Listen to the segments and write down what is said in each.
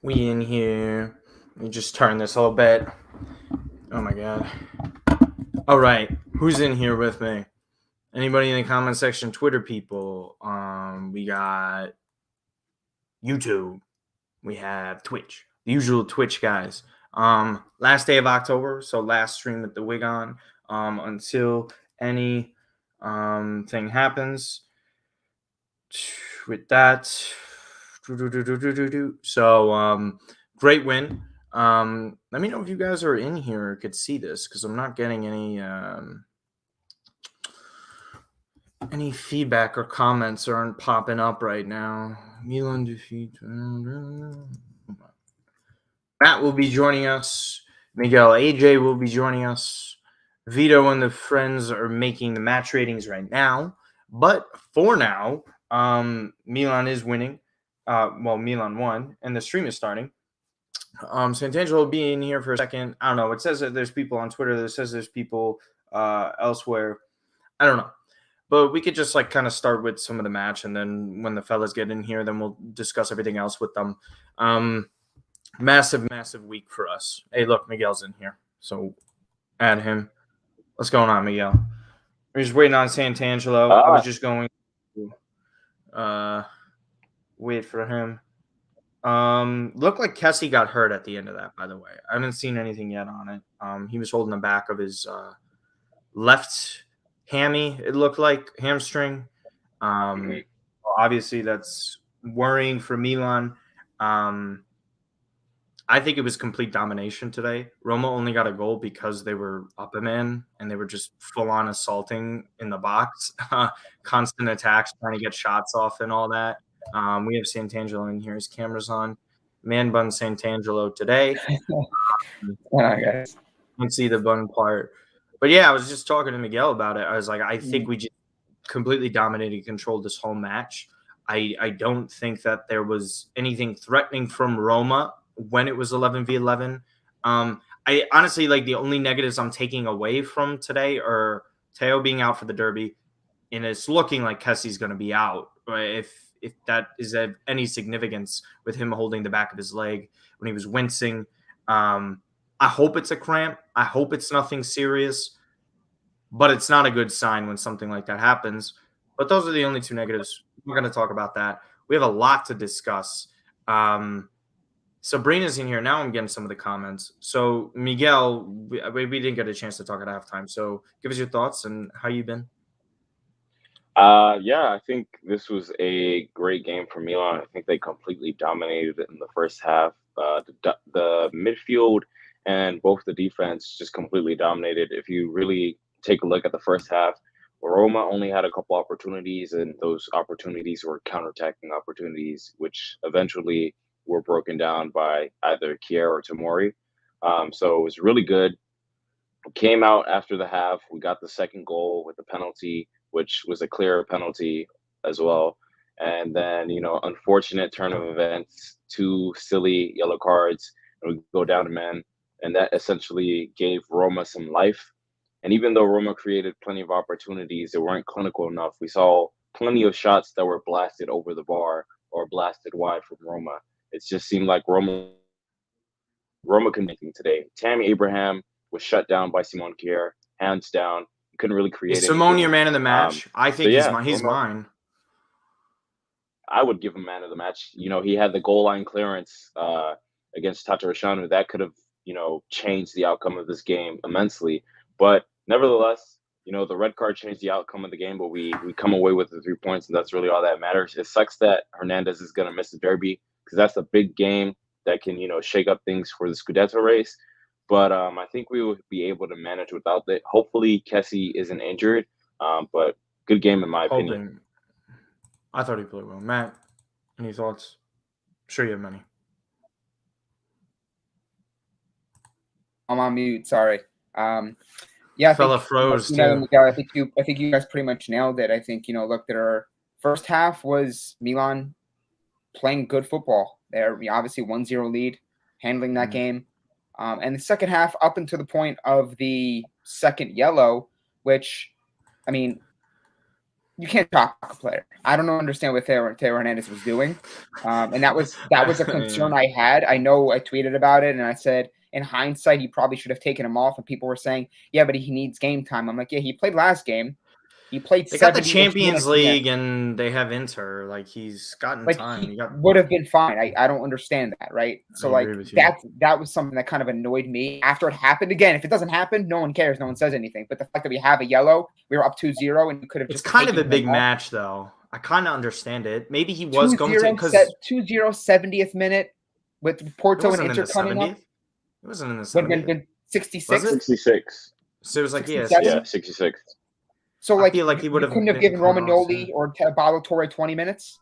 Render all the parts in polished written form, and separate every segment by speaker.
Speaker 1: We in here. Let me just turn this a little bit. Oh my god. All right. Who's in here with me? Anybody in the comment section? Twitter people. We got YouTube. We have Twitch. The usual Twitch guys. Last day of October, so last stream with the wig on. Until any thing happens. With that. So great win. Let me know if you guys are in here or could see this, because I'm not getting any feedback or comments aren't popping up right now. Milan defeat. Matt will be joining us. Miguel, AJ will be joining us. Vito and the friends are making the match ratings right now. But for now, Milan is winning. Milan won, and the stream is starting. Santangelo will be in here for a second. I don't know. It says that there's people on Twitter. It says there's people elsewhere. I don't know. But we could just kind of start with some of the match, and then when the fellas get in here, then we'll discuss everything else with them. Massive week for us. Hey, look, Miguel's in here, so add him. What's going on, Miguel? We're just waiting on Santangelo. I was just going to wait for him. Looked like Kessie got hurt at the end of that, by the way. I haven't seen anything yet on it. He was holding the back of his left hammy, it looked like, hamstring. Obviously, that's worrying for Milan. I think it was complete domination today. Roma only got a goal because they were up a man and they were just full-on assaulting in the box. Constant attacks, trying to get shots off and all that. We have Santangelo in here. His camera's on. Man bun Santangelo today. You can see the bun part. But yeah, I was just talking to Miguel about it. I was like, I think we just completely dominated, controlled this whole match. I don't think that there was anything threatening from Roma when it was 11v11. I honestly, the only negatives I'm taking away from today are Teo being out for the derby, and it's looking like Kessie's going to be out. If that is of any significance, with him holding the back of his leg when he was wincing. I hope it's a cramp. I hope it's nothing serious, but it's not a good sign when something like that happens. But those are the only two negatives. We're going to talk about that. We have a lot to discuss. Sabrina's in here. Now I'm getting some of the comments. So, Miguel, we didn't get a chance to talk at halftime. So give us your thoughts and how you've been.
Speaker 2: Yeah, I think this was a great game for Milan. I think they completely dominated it in the first half. The midfield and both the defense just completely dominated. If you really take a look at the first half, Roma only had a couple opportunities, and those opportunities were counterattacking opportunities, which eventually were broken down by either Kier or Tomori. So it was really good. We came out after the half. We got the second goal with the penalty, which was a clear penalty as well. And then, unfortunate turn of events, 2 silly yellow cards, and we go down to men. And that essentially gave Roma some life. And even though Roma created plenty of opportunities, they weren't clinical enough. We saw plenty of shots that were blasted over the bar or blasted wide from Roma. It just seemed like Roma couldn't do anything today. Tammy Abraham was shut down by Simon Kier, hands down. Couldn't really create anything.
Speaker 1: Simone your man of the match? I think he's mine.
Speaker 2: I would give him man of the match. He had the goal line clearance against Tatarashanu. That could have, changed the outcome of this game immensely. But nevertheless, the red card changed the outcome of the game, but we come away with the 3 points, and that's really all that matters. It sucks that Hernandez is going to miss the derby, because that's a big game that can, shake up things for the Scudetto race. But I think we will be able to manage without that. Hopefully, Kessie isn't injured. But good game in my opinion.
Speaker 1: I thought he played well. Matt, any thoughts? I'm sure you have many.
Speaker 3: I'm on mute. Sorry. Yeah,
Speaker 1: fella froze too.
Speaker 3: I think you guys pretty much nailed it. I think look, their first half was Milan playing good football. They're obviously 1-0 lead, handling that game. And the second half, up until the point of the second yellow, which, You can't chop a player. I don't understand what Theo Hernandez was doing, and that was a concern I had. I know I tweeted about it, and I said in hindsight he probably should have taken him off. And people were saying, "Yeah, but he needs game time." I'm like, "Yeah, he played last game. He played
Speaker 1: They got the
Speaker 3: 70
Speaker 1: Champions
Speaker 3: minutes
Speaker 1: League and they have Inter. Like he's gotten
Speaker 3: like
Speaker 1: time.
Speaker 3: he would have been fine. I don't understand that, right? So
Speaker 1: I
Speaker 3: like
Speaker 1: agree with you.
Speaker 3: that was something that kind of annoyed me after it happened. Again, if it doesn't happen, no one cares, no one says anything. But the fact that we have a yellow, we were up 2-0 and you could have
Speaker 1: It's
Speaker 3: just
Speaker 1: kind of a
Speaker 3: taken
Speaker 1: big
Speaker 3: him off.
Speaker 1: match, though. I kind of understand it. Maybe he was going to because
Speaker 3: 2-0 70th minute with
Speaker 1: it
Speaker 3: Porto and
Speaker 1: wasn't in
Speaker 3: Inter
Speaker 1: the
Speaker 3: coming up.
Speaker 1: 70th. It wasn't in the
Speaker 3: When
Speaker 1: 70th.
Speaker 3: 66?
Speaker 1: Was it?
Speaker 2: 66.
Speaker 1: So it was like
Speaker 3: 67?
Speaker 2: Yeah, 66.
Speaker 3: So
Speaker 1: I
Speaker 3: like,
Speaker 1: feel like he would
Speaker 3: you
Speaker 1: have
Speaker 3: couldn't have
Speaker 1: been
Speaker 3: given
Speaker 1: coming off
Speaker 3: Romagnoli
Speaker 1: soon.
Speaker 3: or Ballo-Torre 20 minutes.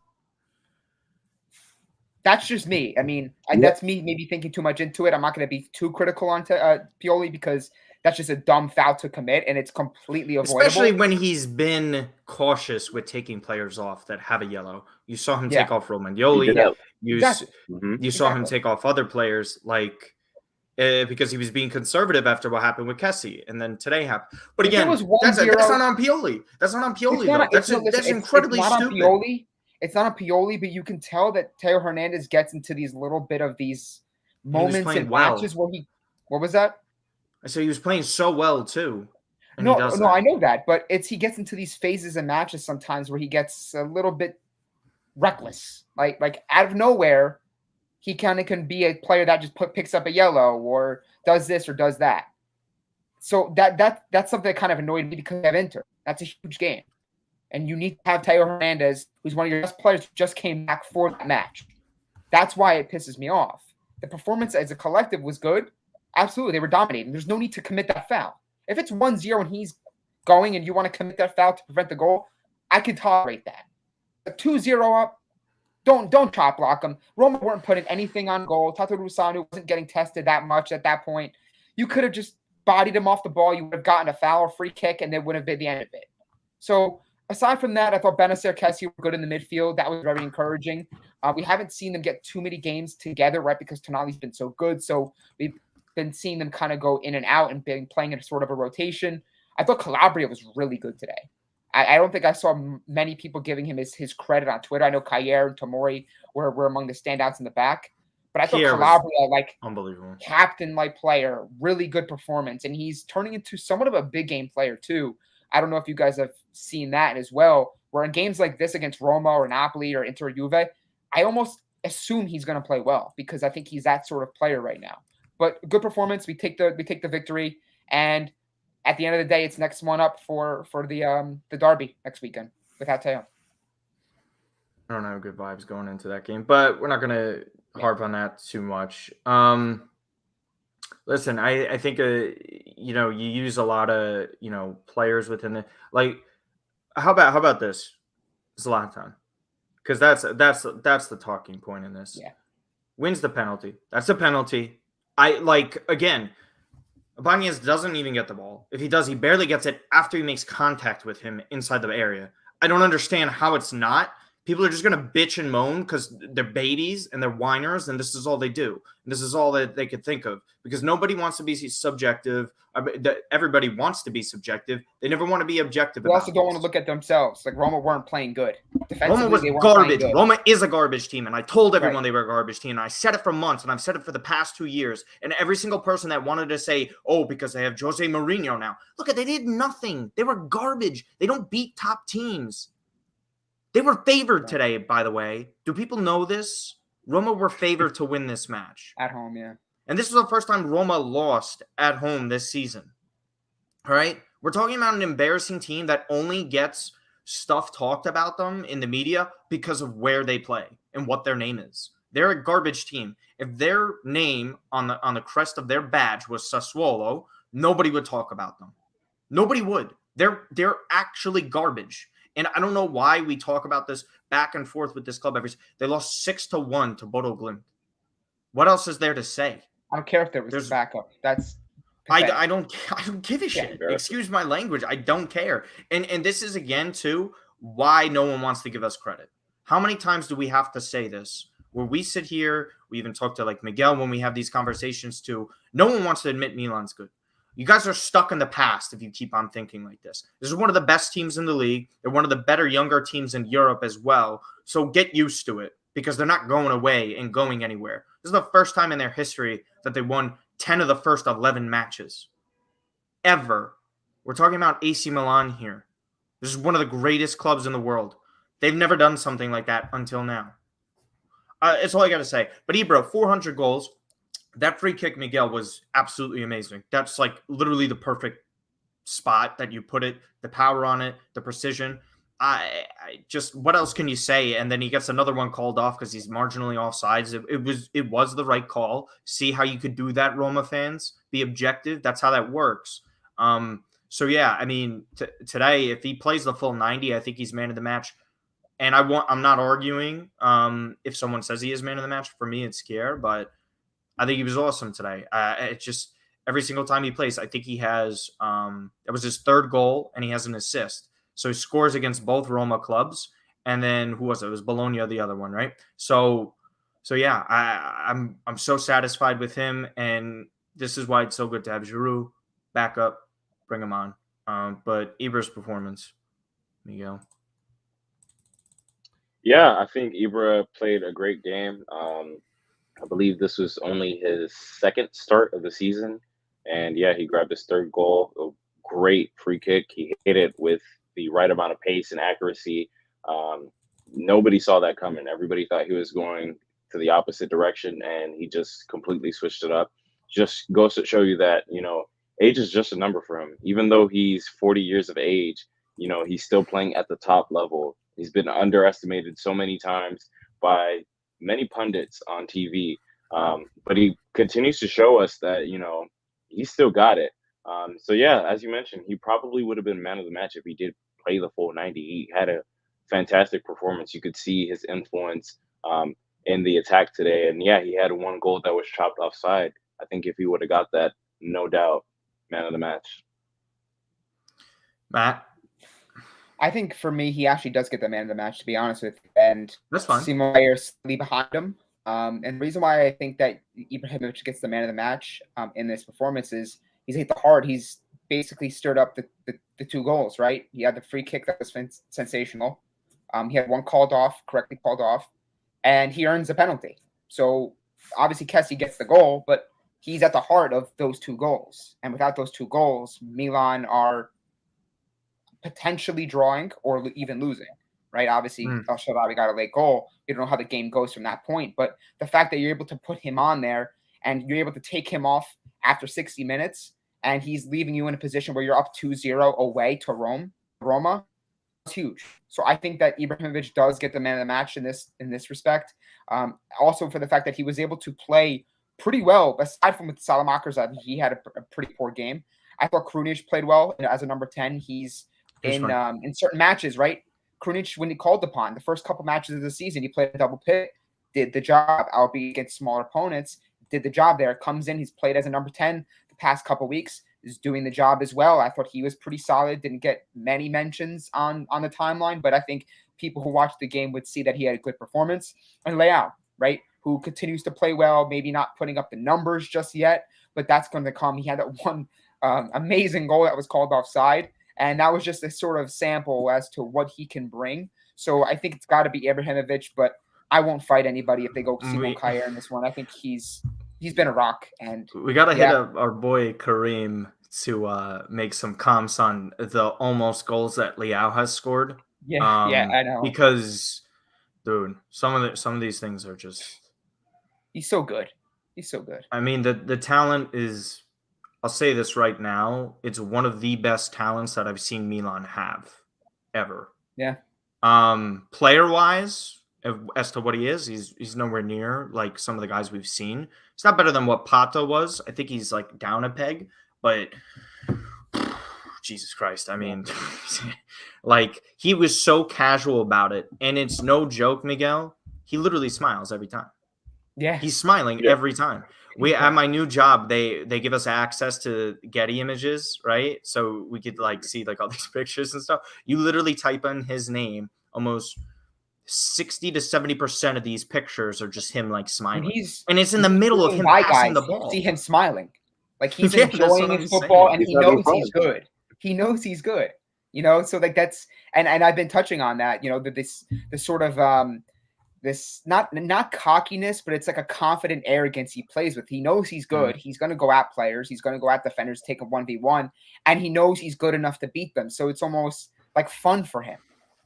Speaker 3: That's just me. I mean, that's me maybe thinking too much into it. I'm not going to be too critical on Pioli because that's just a dumb foul to commit, and it's completely avoidable.
Speaker 1: Especially when he's been cautious with taking players off that have a yellow. You saw him take off Romagnoli. You saw him take off other players like because he was being conservative after what happened with Kessie, and then today happened. But again, that's not on Pioli. That's not on Pioli, though. That's incredibly stupid.
Speaker 3: It's not on Pioli, but you can tell that Theo Hernandez gets into these little bit of these moments and matches where he. What was that?
Speaker 1: So he was playing so well too.
Speaker 3: No, I know that, but he gets into these phases and matches sometimes where he gets a little bit reckless, like out of nowhere. He kind of can be a player that just picks up a yellow or does this or does that. So that's something that kind of annoyed me because of Inter. That's a huge game. And you need to have Theo Hernandez, who's one of your best players, who just came back for that match. That's why it pisses me off. The performance as a collective was good. Absolutely, they were dominating. There's no need to commit that foul. If it's 1-0 and he's going and you want to commit that foul to prevent the goal, I can tolerate that. But 2-0 up, don't chop block him. Roma weren't putting anything on goal. Tato Rusanu wasn't getting tested that much at that point. You could have just bodied him off the ball. You would have gotten a foul or free kick, and that would have been the end of it. So aside from that, I thought Benacer, Kessie were good in the midfield. That was very encouraging. We haven't seen them get too many games together, right, because Tonali's been so good. So we've been seeing them kind of go in and out and been playing in sort of a rotation. I thought Calabria was really good today. I don't think I saw many people giving him his credit on Twitter. I know Kayer and Tomori were among the standouts in the back. But I thought Calabria, like,
Speaker 1: unbelievable
Speaker 3: captain-like player, really good performance. And he's turning into somewhat of a big game player, too. I don't know if you guys have seen that as well, where in games like this against Roma or Napoli or Inter Juve, I almost assume he's going to play well because I think he's that sort of player right now. But good performance. We take the victory. And at the end of the day, it's next one up for the derby next weekend without Teo.
Speaker 1: I don't have good vibes going into that game, but we're not going to harp on that too much. Listen, I think you use a lot of players within the like. How about this, Zlatan? Because that's the talking point in this.
Speaker 3: Yeah,
Speaker 1: wins the penalty. That's a penalty. Again. Ibanez doesn't even get the ball. If he does, he barely gets it after he makes contact with him inside the area. I don't understand how it's not. People are just going to bitch and moan because they're babies and they're whiners, and this is all they do. And this is all that they could think of because nobody wants to be subjective. Everybody wants to be subjective. They never want to be objective.
Speaker 3: They also don't want to look at themselves. Like Roma weren't playing good.
Speaker 1: Roma was garbage. Roma is a garbage team, and I told everyone they were a garbage team. And I said it for months, and I've said it for the past 2 years. And every single person that wanted to say, "Oh, because they have Jose Mourinho now," look, they did nothing. They were garbage. They don't beat top teams. They were favored today, by the way. Do people know this? Roma were favored to win this match.
Speaker 3: At home, yeah.
Speaker 1: And this was the first time Roma lost at home this season. All right? We're talking about an embarrassing team that only gets stuff talked about them in the media because of where they play and what their name is. They're a garbage team. If their name on the crest of their badge was Sassuolo, nobody would talk about them. Nobody would. They're actually garbage. And I don't know why we talk about this back and forth with this club. They lost 6-1 to Bodo Glimt. What else is there to say?
Speaker 3: I don't care if there was a backup. That's
Speaker 1: I don't give a shit. Excuse my language. I don't care. And this is again too why no one wants to give us credit. How many times do we have to say this? Where we sit here, we even talk to like Miguel when we have these conversations too. No one wants to admit Milan's good. You guys are stuck in the past if you keep on thinking like this. This is one of the best teams in the league. They're one of the better younger teams in Europe as well. So get used to it because they're not going away and going anywhere. This is the first time in their history that they won 10 of the first 11 matches ever. We're talking about AC Milan here. This is one of the greatest clubs in the world. They've never done something like that until now. It's all I got to say. But Ibra, 400 goals. That free kick, Miguel, was absolutely amazing. That's like literally the perfect spot that you put it, the power on it, the precision. I just, what else can you say? And then he gets another one called off because he's marginally offsides. It was the right call. See how you could do that, Roma fans? Be objective. That's how that works. So yeah, I mean, today, if he plays the full 90, I think he's man of the match. And I'm not arguing if someone says he is man of the match. For me, it's Kier, but I think he was awesome today. It's just every single time he plays, I think he has that was his third goal and he has an assist. So he scores against both Roma clubs. And then who was it? It was Bologna, the other one, right? So yeah, I'm so satisfied with him, and this is why it's so good to have Giroud back up, bring him on. But Ibra's performance, Miguel.
Speaker 2: Yeah, I think Ibra played a great game. I believe this was only his second start of the season. And yeah, he grabbed his third goal. A great free kick. He hit it with the right amount of pace and accuracy. Nobody saw that coming. Everybody thought he was going to the opposite direction, and he just completely switched it up. Just goes to show you that, age is just a number for him. Even though he's 40 years of age, he's still playing at the top level. He's been underestimated so many times by many pundits on TV. But he continues to show us that, he's still got it. So yeah, as you mentioned, he probably would have been man of the match if he did play the full 90. He had a fantastic performance. You could see his influence in the attack today. And yeah, he had one goal that was chopped offside. I think if he would have got that, no doubt, man of the match.
Speaker 1: Matt?
Speaker 3: I think for me, he actually does get the man of the match, to be honest with you. And
Speaker 1: that's fine.
Speaker 3: Simon Bayer's slightly behind him. And the reason why I think that Ibrahimovic gets the man of the match in this performance is he's hit the hard. He's basically stirred up the two goals, right? He had the free kick that was sensational. He had one correctly called off, and he earns a penalty. So obviously Kessie gets the goal, but he's at the heart of those two goals. And without those two goals, Milan are potentially drawing or even losing, right? Obviously, El Shaarawy got a late goal. You don't know how the game goes from that point. But the fact that you're able to put him on there and you're able to take him off after 60 minutes and he's leaving you in a position where you're up 2-0 away to Roma, it's huge. So I think that Ibrahimovic does get the man of the match in this respect. Also for the fact that he was able to play pretty well, aside from with Salamakers, I think he had a pretty poor game. I thought Krunic played well as a number 10. He's in certain matches, right? Krunic, when he called upon the first couple matches of the season, he played a double pick, did the job, albeit against smaller opponents, did the job there. Comes in, he's played as a number 10 the past couple weeks, is doing the job as well. I thought he was pretty solid, didn't get many mentions on the timeline, but I think people who watched the game would see that he had a good performance. And Leao, right, who continues to play well, maybe not putting up the numbers just yet, but that's going to come. He had that one amazing goal that was called offside. And that was just a sort of sample as to what he can bring. So I think it's got to be Ibrahimovic, but I won't fight anybody if they go Simon Kjaer in this one. I think he's been a rock. And
Speaker 1: we got to hit up our boy Kareem to make some comps on the almost goals that Leao has scored.
Speaker 3: Yeah, I know.
Speaker 1: Because, dude, some of these things are just...
Speaker 3: He's so good. He's so good.
Speaker 1: I mean, the talent is... I'll say this right now. It's one of the best talents that I've seen Milan have ever.
Speaker 3: Yeah.
Speaker 1: Player-wise, as to what he is, he's nowhere near like some of the guys we've seen. It's not better than what Pato was. I think he's like down a peg, but Jesus Christ. I mean, like he was so casual about it. And it's no joke, Miguel. He literally smiles every time.
Speaker 3: Yeah.
Speaker 1: He's smiling every time. At my new job, they give us access to Getty images, right? So we could like see like all these pictures and stuff. You literally type in his name, almost 60 to 70% of these pictures are just him like smiling. And it's in the middle of him passing the ball.
Speaker 3: See him smiling. Like he's
Speaker 1: Yeah, that's what
Speaker 3: enjoying
Speaker 1: I'm
Speaker 3: his football,
Speaker 1: saying.
Speaker 3: and
Speaker 2: He's
Speaker 3: he
Speaker 2: having
Speaker 3: knows
Speaker 2: fun.
Speaker 3: he's good. He knows he's good. So like that's and I've been touching on that. That this sort of this not cockiness, but it's like a confident arrogance he plays with. He knows he's good. He's going to go at players. He's going to go at defenders, take a 1v1, and he knows he's good enough to beat them. So it's almost like fun for him.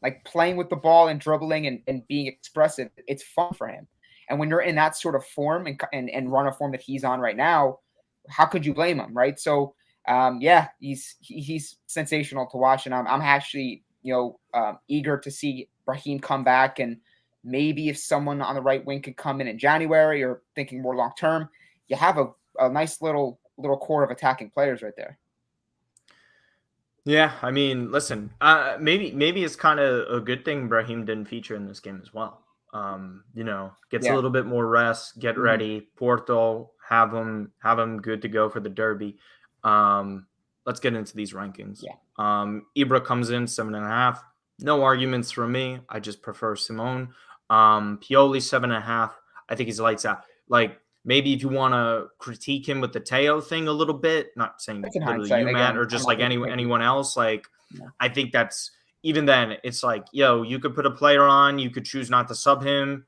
Speaker 3: Like playing with the ball and dribbling and being expressive, it's fun for him. And when you're in that sort of form and run of form that he's on right now, how could you blame him, right? So, he's sensational to watch, and I'm actually eager to see Brahim come back, and maybe if someone on the right wing could come in January, or thinking more long term, you have a nice little core of attacking players right there.
Speaker 1: Yeah, I mean, listen, maybe it's kind of a good thing Brahim didn't feature in this game as well. Gets a little bit more rest, get ready. Porto, have him good to go for the derby. Let's get into these rankings.
Speaker 3: Yeah.
Speaker 1: Ibra comes in 7.5. No arguments from me. I just prefer Simone. Pioli 7.5. I think he's lights out. Like, maybe if you want to critique him with the Teo thing a little bit, not saying literally you, Matt, or just like anyone else, like, I think that's, even then, it's like, you could put a player on, you could choose not to sub him.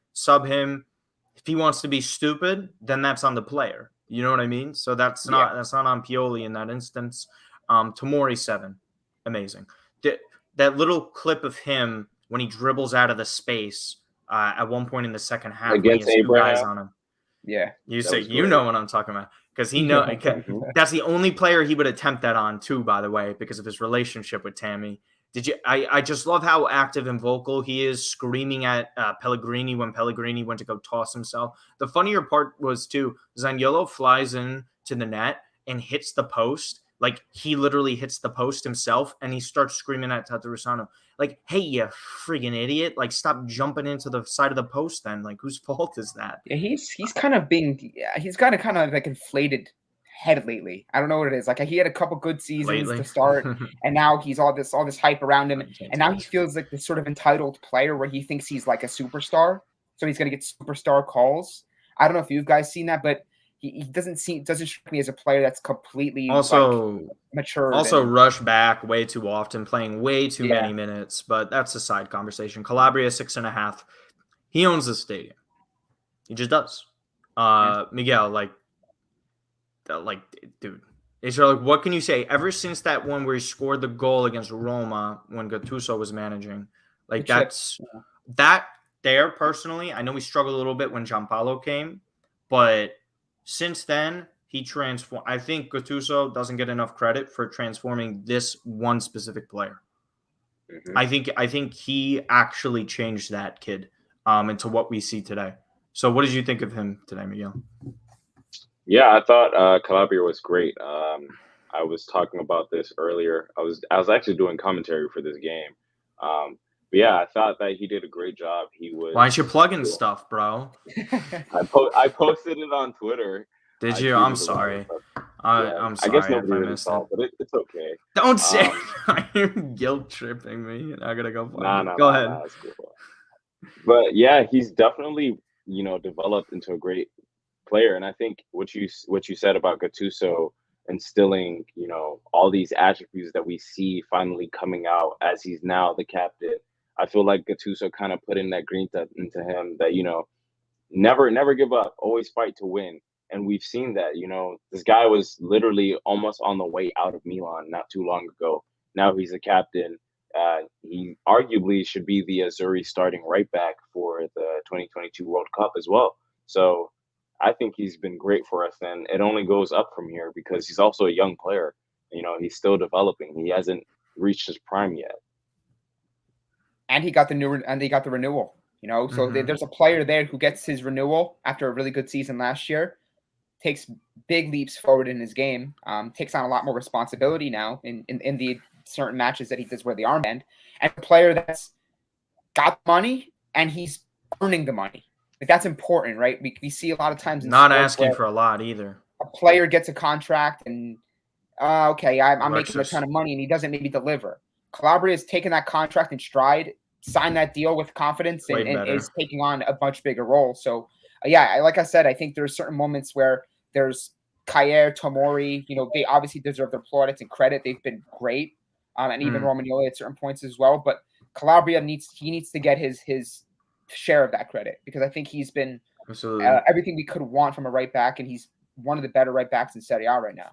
Speaker 1: If he wants to be stupid, then that's on the player. You know what I mean? So that's not on Pioli in that instance. Tomori 7. Amazing. That little clip of him when he dribbles out of the space at one point in the second half
Speaker 2: against
Speaker 1: when he has 2 guys
Speaker 2: Abraham.
Speaker 1: on him.
Speaker 3: Yeah.
Speaker 1: You say you know what I'm talking about, because he know that's the only player he would attempt that on too, by the way, because of his relationship with Tammy. I just love how active and vocal he is, screaming at Pellegrini when Pellegrini went to go toss himself. The funnier part was too, Zaniolo flies in to the net and hits the post. Like, he literally hits the post himself, and he starts screaming at Tatarusano, like, hey, you friggin' idiot. Like, stop jumping into the side of the post then. Like, whose fault is that?
Speaker 3: Yeah, he's kind of he's got a kind of like inflated head lately. I don't know what it is. Like, he had a couple good seasons to start, and now he's all this hype around him, and now he feels like this sort of entitled player where he thinks he's like a superstar, so he's gonna get superstar calls. I don't know if you guys seen that, but he doesn't strike me as a player that's completely mature.
Speaker 1: Also, rush back way too often, playing way too many minutes, but that's a side conversation. Calabria 6.5. He owns the stadium. He just does. Miguel, dude. Israel, what can you say? Ever since that one where he scored the goal against Roma when Gattuso was managing, like, that there, personally, I know we struggled a little bit when Gianpaolo came, but since then, he transformed. I think Gattuso doesn't get enough credit for transforming this one specific player. Mm-hmm. I think he actually changed that kid into what we see today. So what did you think of him today, Miguel?
Speaker 2: Yeah, I thought Calabria was great. I was talking about this earlier. I was actually doing commentary for this game. But yeah, I thought that he did a great job. He was.
Speaker 1: Why aren't you plugging stuff, bro?
Speaker 2: I posted it on Twitter.
Speaker 1: Did you? I'm sorry. I'm sorry.
Speaker 2: I guess nobody really saw, but it's okay.
Speaker 1: Don't say you're guilt tripping me. I gotta go. Go ahead.
Speaker 2: Nah, that's cool. But yeah, he's definitely developed into a great player, and I think what you said about Gattuso instilling all these attributes that we see finally coming out as he's now the captain. I feel like Gattuso kind of put in that grinta into him that never give up, always fight to win. And we've seen that, this guy was literally almost on the way out of Milan not too long ago. Now he's a captain. He arguably should be the Azzurri starting right back for the 2022 World Cup as well. So I think he's been great for us, and it only goes up from here because he's also a young player. He's still developing. He hasn't reached his prime yet.
Speaker 3: And he got the renewal. So there's a player there who gets his renewal after a really good season last year, takes big leaps forward in his game, takes on a lot more responsibility now in the certain matches that he does wear the armband, and a player that's got money and he's earning the money. Like, that's important, right? We see a lot of times
Speaker 1: not asking for a lot either.
Speaker 3: A player gets a contract and I'm making a ton of money, and he doesn't maybe deliver. Calabria has taken that contract in stride, signed that deal with confidence, and is taking on a much bigger role. So, like I said, I think there's certain moments where there's Kjaer, Tomori, they obviously deserve their plaudits and credit. They've been great. And even Romagnoli at certain points as well. But Calabria needs to get his share of that credit, because I think he's been everything we could want from a right back, and he's one of the better right backs in Serie A right now.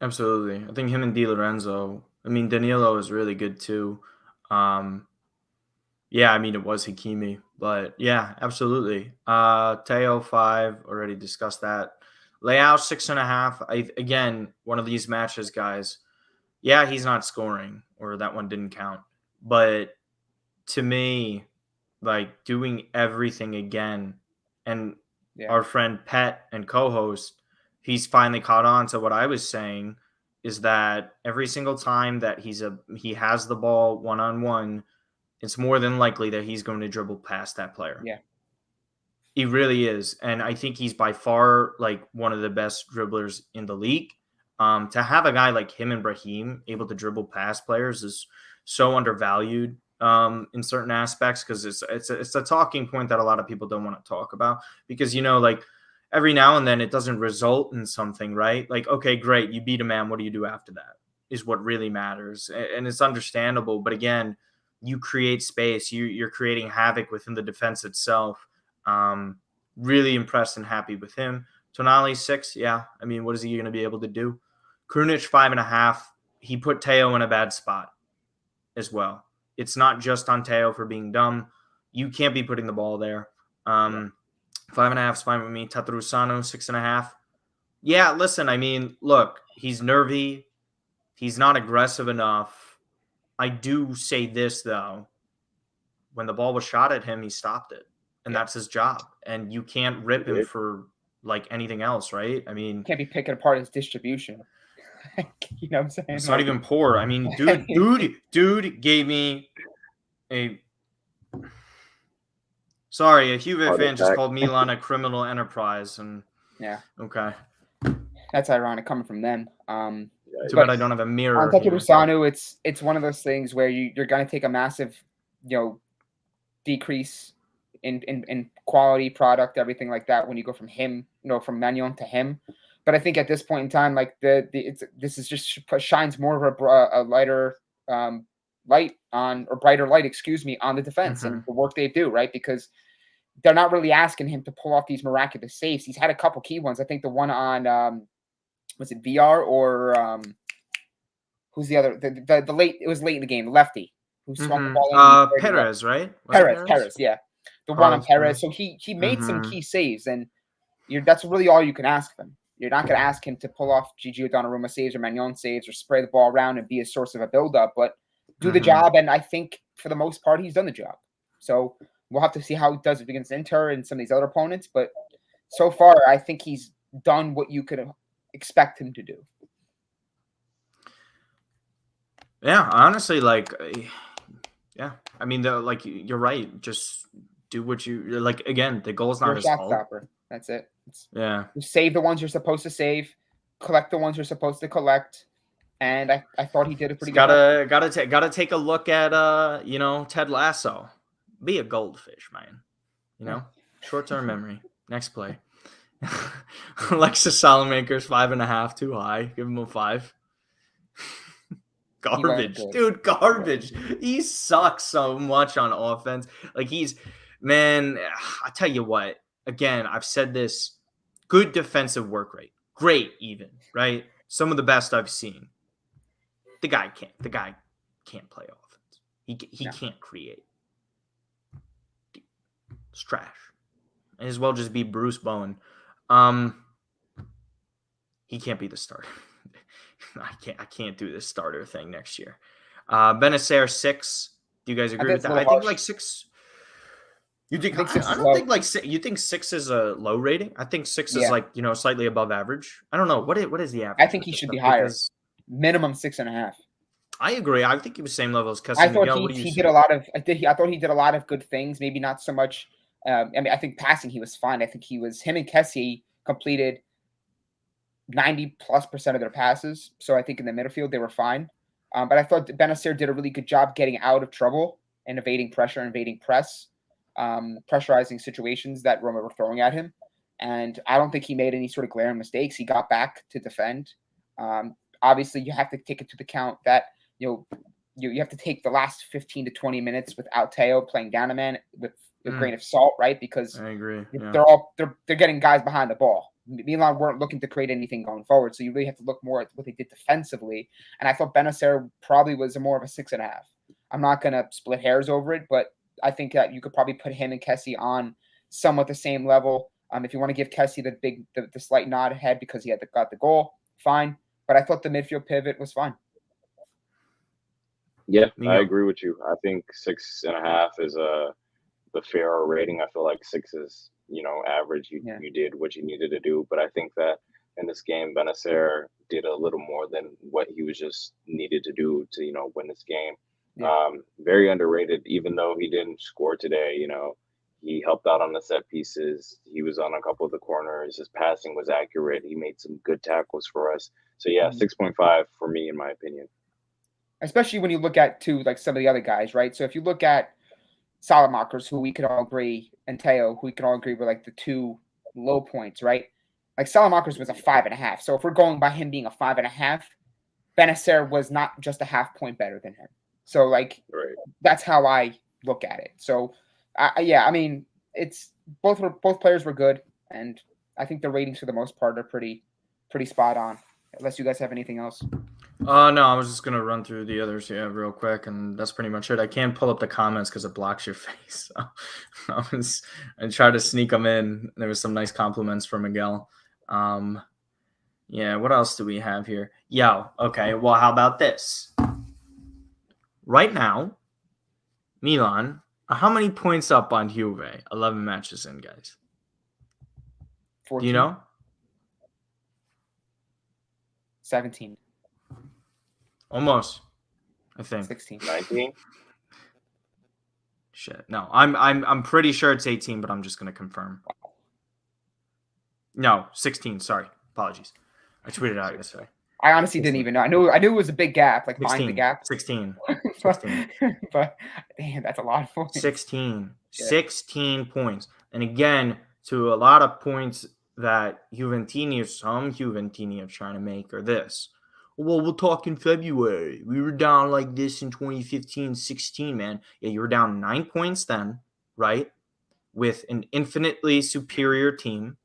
Speaker 1: Absolutely. I think him and Di Lorenzo. I mean, Danilo is really good too. Yeah, I mean, it was Hakimi, but yeah, absolutely. Teo 5, already discussed that. Leao 6.5. Again, one of these matches, guys. Yeah, he's not scoring, or that one didn't count. But to me, like, doing everything again, and our friend Pet and co-host, he's finally caught on to what I was saying, is that every single time that he has the ball one-on-one, it's more than likely that he's going to dribble past that player.
Speaker 3: Yeah.
Speaker 1: He really is. And I think he's by far like one of the best dribblers in the league. To have a guy like him and Brahim able to dribble past players is so undervalued in certain aspects, because it's a talking point that a lot of people don't want to talk about, because, like, every now and then it doesn't result in something, right? Like, okay, great, you beat a man. What do you do after that is what really matters. And it's understandable. But again, you create space. You're creating havoc within the defense itself. Really impressed and happy with him. Tonali 6. Yeah. I mean, what is he going to be able to do? Krunic 5.5. He put Teo in a bad spot as well. It's not just on Teo for being dumb. You can't be putting the ball there. 5.5 is fine with me. Tatarusano 6.5. Yeah. Listen, I mean, look, he's nervy. He's not aggressive enough. I do say this, though. When the ball was shot at him, he stopped it. And that's his job. And you can't rip him for like anything else, right? I mean,
Speaker 3: can't be picking apart his distribution. You know what I'm saying?
Speaker 1: It's not even poor. I mean, dude gave me a Juve fan just called Milan a criminal enterprise, and okay.
Speaker 3: That's ironic coming from them.
Speaker 1: Too bad I don't have a mirror.
Speaker 3: On Tatarusanu, it's one of those things where you're going to take a massive, decrease in quality product, everything like that, when you go from him, from Magnon to him. But I think at this point in time, like this is just shines more of a lighter light on, or brighter light, on the defense and the work they do, right? Because they're not really asking him to pull off these miraculous saves. He's had a couple key ones. I think the one on was it VR or who's the other? The late, it was late in the game. The lefty who swung the ball in.
Speaker 1: Perez, right?
Speaker 3: Perez, yeah. The one on Perez. So he made some key saves, and that's really all you can ask of him. You're not going to ask him to pull off Gigi Donnarumma saves or Magnon saves or spray the ball around and be a source of a build-up, but do the job. And I think for the most part, he's done the job. So we'll have to see how he does it against Inter and some of these other opponents. But so far, I think he's done what you could expect him to do.
Speaker 1: Yeah, honestly, yeah. I mean, you're right. Just do what you like. Again, the goal's not his fault.
Speaker 3: Stopper. That's it.
Speaker 1: Yeah.
Speaker 3: You save the ones you're supposed to save, collect the ones you're supposed to collect, and I thought he did a pretty good job.
Speaker 1: Gotta take a look at Ted Lasso. Be a goldfish, man. Short-term memory. Next play. Alexis Salamaker's 5.5, too high. Give him a 5. Garbage, dude. Garbage. He sucks so much on offense. Like I tell you what. Again, I've said this. Good defensive work rate. Great, even, right? Some of the best I've seen. The guy can't play offense. He can't create. It's trash. May as well just be Bruce Bowen. He can't be the starter. I can't do this starter thing next year. Benacer 6. Do you guys agree with that? I think like 6. You think? I don't think like 6. You think 6 is a low rating? I think 6 is slightly above average. I don't know what is the average.
Speaker 3: I think he should be higher. Minimum 6.5.
Speaker 1: I agree. I think he was same level as Kessie.
Speaker 3: I thought he did a lot of. I thought he did a lot of good things. Maybe not so much. I think passing he was fine. I think him and Kessie completed 90+% of their passes. So I think in the midfield they were fine. But I thought Benacer did a really good job getting out of trouble and evading pressure, evading press. Pressurizing situations that Roma were throwing at him. And I don't think he made any sort of glaring mistakes. He got back to defend. Obviously, you have to take it to the count that you have to take the last 15 to 20 minutes without Teo playing down a man with a grain of salt, right? Because
Speaker 1: I agree. Yeah.
Speaker 3: they're getting guys behind the ball. Milan weren't looking to create anything going forward, so you really have to look more at what they did defensively. And I thought Benacer probably was more of a 6.5. I'm not going to split hairs over it, but I think that you could probably put him and Kessie on somewhat the same level. If you want to give Kessie the slight nod ahead because he got the goal, fine. But I thought the midfield pivot was fine.
Speaker 2: Yeah, I agree with you. I think 6.5 is the fairer rating. I feel like 6 is, average. You did what you needed to do, but I think that in this game, Benacer did a little more than what he was just needed to do to, win this game. Yeah. Very underrated, even though he didn't score today. He helped out on the set pieces. He was on a couple of the corners. His passing was accurate. He made some good tackles for us. So yeah, 6.5 for me, in my opinion.
Speaker 3: Especially when you look at like some of the other guys, right? So if you look at Salamakers, who we could all agree, and Teo, who we could all agree were like the two low points, right? Like Salamakers was a 5.5. So if we're going by him being a 5.5, Benacer was not just a half point better than him. So like That's how I look at it. So I mean, it's both players were good, and I think the ratings for the most part are pretty spot on. Unless you guys have anything else.
Speaker 1: No, I was just gonna run through the others, real quick, and that's pretty much it. I can't pull up the comments because it blocks your face. So I tried to sneak them in. There was some nice compliments for Miguel. What else do we have here? Okay. Well, how about this? Right now, Milan, how many points up on Juve? 11 matches in, guys.
Speaker 3: 14.
Speaker 1: Do you know?
Speaker 3: 17.
Speaker 1: Almost, I think.
Speaker 3: 16.
Speaker 2: 19.
Speaker 1: Shit. No, I'm pretty sure it's 18, but I'm just gonna confirm. No, 16. Sorry, apologies. I tweeted out yesterday.
Speaker 3: I honestly didn't even know. I knew it was a big gap, like 16, mind the gap.
Speaker 1: 16.
Speaker 3: But damn, that's a lot of points.
Speaker 1: 16. 16 points. And again, to a lot of points that some Juventini are trying to make are this. Well, we'll talk in February. We were down like this in 2015-16, man. Yeah, you were down 9 points then, right? With an infinitely superior team.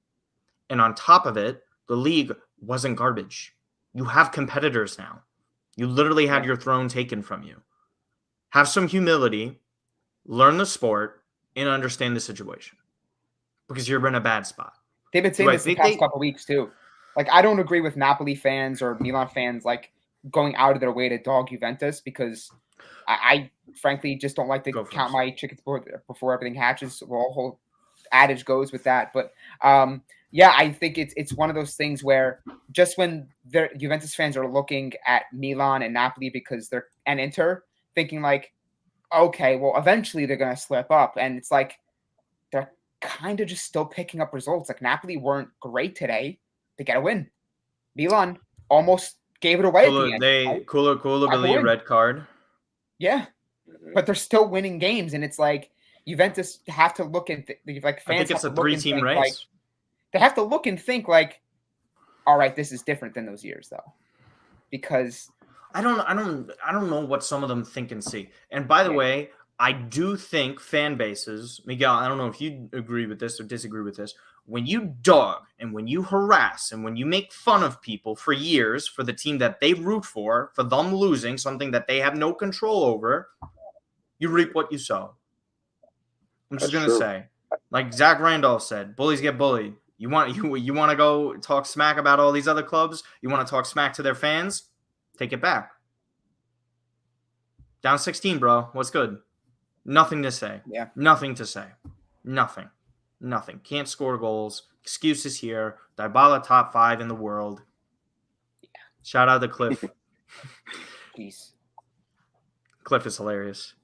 Speaker 1: And on top of it, the league wasn't garbage. You have competitors now. You literally had your throne taken from you. Have some humility, learn the sport, and understand the situation. Because you're in a bad spot.
Speaker 3: They've been saying this the past couple weeks, too. Like, I don't agree with Napoli fans or Milan fans, like, going out of their way to dog Juventus because I frankly just don't like to count my chickens before everything hatches. The whole adage goes with that. But, I think it's one of those things where just when the Juventus fans are looking at Milan and Napoli and Inter, thinking like, okay, well, eventually they're going to slip up. And it's like they're kind of just still picking up results. Like Napoli weren't great today. They get a win. Milan almost gave it away.
Speaker 1: Koulibaly red card.
Speaker 3: Yeah, but they're still winning games, and it's like Juventus have to look and like fans. I think
Speaker 1: it's a 3-team race.
Speaker 3: Like, they have to look and think like, all right, this is different than those years, though, because
Speaker 1: I don't know what some of them think and see. And by the way, I do think fan bases, Miguel, I don't know if you agree with this or disagree with this. When you dog and when you harass and when you make fun of people for years for the team that they root for them losing, something that they have no control over, you reap what you sow. I'm just going to say, like Zach Randolph said, bullies get bullied. You want to go talk smack about all these other clubs? You want to talk smack to their fans? Take it back. Down 16, bro. What's good? Nothing to say.
Speaker 3: Yeah.
Speaker 1: Nothing to say. Nothing. Can't score goals. Excuses here. Dybala top 5 in the world. Yeah. Shout out to Cliff.
Speaker 3: Peace.
Speaker 1: Cliff is hilarious.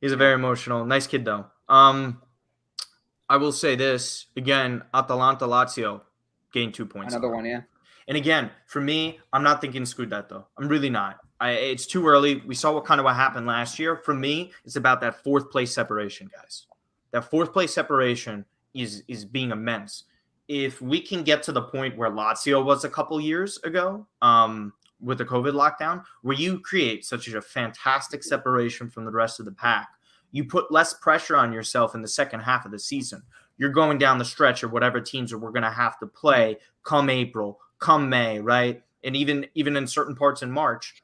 Speaker 1: He's a very emotional, nice kid though. I will say this again: Atalanta Lazio gained 2 points.
Speaker 3: Another one, yeah.
Speaker 1: And again, for me, I'm not thinking Scudetto. I'm really not. It's too early. We saw what happened last year. For me, it's about that 4th place separation, guys. That 4th place separation is being immense. If we can get to the point where Lazio was a couple years ago, with the COVID lockdown, where you create such a fantastic separation from the rest of the pack, you put less pressure on yourself in the second half of the season. You're going down the stretch of whatever teams we're going to have to play come April, come May, right? And even in certain parts in March,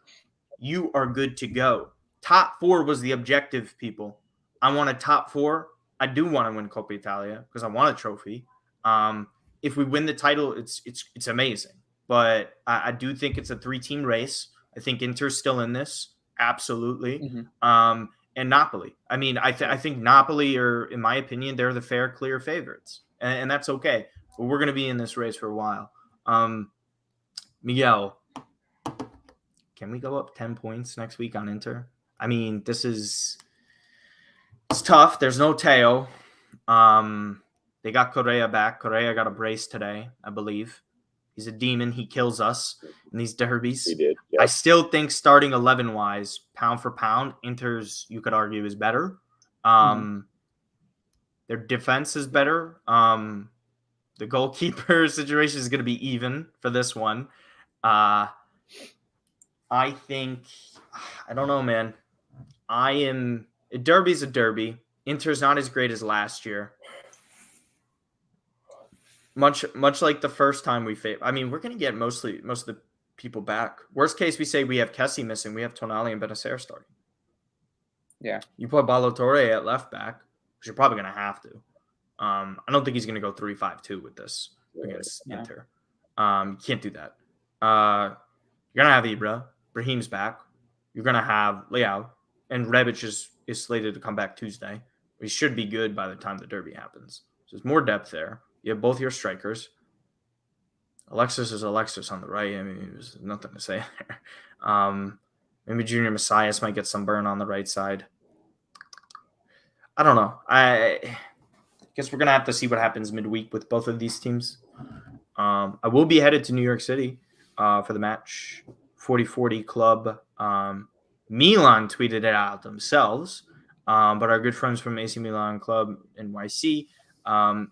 Speaker 1: you are good to go. Top 4 was the objective, people. I want a top 4. I do want to win Coppa Italia because I want a trophy. If we win the title, it's amazing. But I do think it's a 3-team race. I think Inter's still in this, absolutely.
Speaker 3: Mm-hmm.
Speaker 1: And Napoli. I mean, I think Napoli are, in my opinion, they're the fair, clear favorites, and that's okay. But we're going to be in this race for a while. Miguel, can we go up 10 points next week on Inter? I mean, it's tough. There's no Teo. They got Correa back. Correa got a brace today, I believe. He's a demon. He kills us in these derbies.
Speaker 2: He did. Yep.
Speaker 1: I still think starting 11-wise, pound for pound, Inter's, you could argue, is better. Their defense is better. The goalkeeper situation is going to be even for this one. I think, I don't know, man. A derby's a derby. Inter's not as great as last year. Much like the first time we faced. I mean, we're going to get most of the people back. Worst case, we say we have Kessie missing. We have Tonali and Benacer starting.
Speaker 3: Yeah.
Speaker 1: You put Ballo-Torre at left back, which you're probably going to have to. I don't think he's going to go 3-5-2 with this against Inter. You can't do that. You're going to have Ibra. Brahim's back. You're going to have Leao. And Rebic is slated to come back Tuesday. He should be good by the time the derby happens. So there's more depth there. You have both your strikers. Alexis is Alexis on the right. I mean, there's nothing to say there. Maybe Junior Messias might get some burn on the right side. I don't know. I guess we're going to have to see what happens midweek with both of these teams. I will be headed to New York City for the match. 40-40 Club. Milan tweeted it out themselves. But our good friends from AC Milan Club NYC,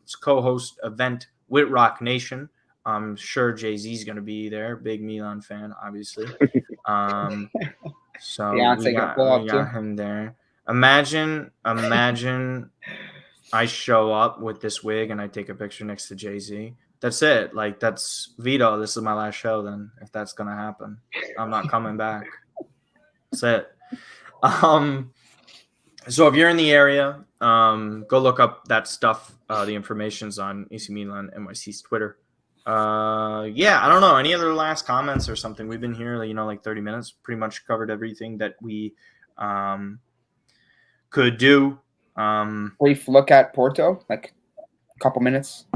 Speaker 1: it's co-host event with Rock Nation. I'm sure Jay-Z's going to be there. Big Milan fan, obviously. So we got him there. Imagine I show up with this wig and I take a picture next to Jay-Z. That's it. Like, that's Vito. This is my last show then, if that's going to happen. I'm not coming back. That's it. So if you're in the area, go look up that stuff. The information's on AC Milan NYC's Twitter. Yeah, I don't know. Any other last comments or something? We've been here, like 30 minutes. Pretty much covered everything that we could do.
Speaker 3: Brief look at Porto, like a couple minutes.